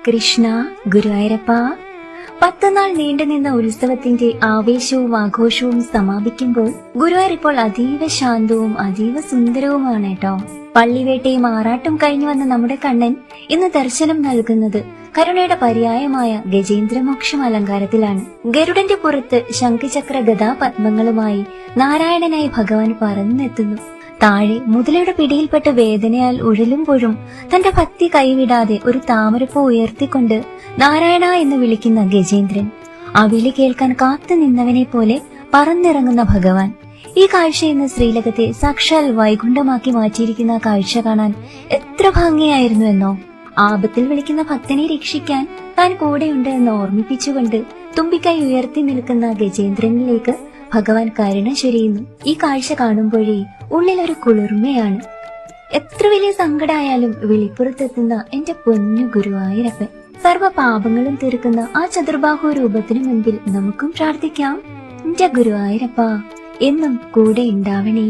കൃഷ്ണ, ഗുരുവായൂരപ്പ. 10 നാൾ നീണ്ടുനിന്ന ഉത്സവത്തിന്റെ ആവേശവും ആഘോഷവും സമാപിക്കുമ്പോൾ ഗുരുവായൂർ ഇപ്പോൾ അതീവ ശാന്തവും അതീവ സുന്ദരവുമാണ് കേട്ടോ. പള്ളിവേട്ടയും ആറാട്ടും കഴിഞ്ഞു വന്ന നമ്മുടെ കണ്ണൻ ഇന്ന് ദർശനം നൽകുന്നത് കരുണയുടെ പര്യായമായ ഗജേന്ദ്രമോക്ഷം അലങ്കാരത്തിലാണ്. ഗരുഡന്റെ പുറത്ത് ശംഖചക്ര ഗദാപത്മങ്ങളുമായി നാരായണനായി ഭഗവാൻ പറന്നെത്തുന്നു. താഴെ മുതലയുടെ പിടിയിൽപ്പെട്ട് വേദനയാൽ ഉഴലുമ്പോഴും തന്റെ ഭക്തി കൈവിടാതെ ഒരു താമരപ്പൂ ഉയർത്തിക്കൊണ്ട് നാരായണ എന്ന് വിളിക്കുന്ന ഗജേന്ദ്രൻ, ആ വിളി കേൾക്കാൻ കാത്തു നിന്നവനെ പോലെ പറന്നിറങ്ങുന്ന ഭഗവാൻ. ഈ കാഴ്ച ഇന്ന് ശ്രീലകത്തെ സാക്ഷാൽ വൈകുണ്ഠമാക്കി മാറ്റിയിരിക്കുന്ന കാഴ്ച കാണാൻ എത്ര ഭംഗിയായിരുന്നു എന്നോ. ആപത്തിൽ വിളിക്കുന്ന ഭക്തനെ രക്ഷിക്കാൻ താൻ കൂടെയുണ്ട് എന്ന് ഓർമ്മിപ്പിച്ചുകൊണ്ട് തുമ്പിക്കൈ ഉയർത്തി നിൽക്കുന്ന ഗജേന്ദ്രനിലേക്ക് ഭഗവാൻ കരുണ ചൊരിയുന്നു. ഈ കാഴ്ച കാണുമ്പോഴേ ഉള്ളിലൊരു കുളിർമയാണ്. എത്ര വലിയ സങ്കടമായാലും വിളിപ്പുറത്തെത്തുന്ന എന്റെ പൊന്നു ഗുരുവായൂരപ്പൻ, സർവ്വ പാപങ്ങളും തീർക്കുന്ന ആ ചതുർബാഹു രൂപത്തിനു മുൻപിൽ നമുക്കും പ്രാർത്ഥിക്കാം. എന്റെ ഗുരുവായൂരപ്പ എന്നും കൂടെ ഉണ്ടാവണേ.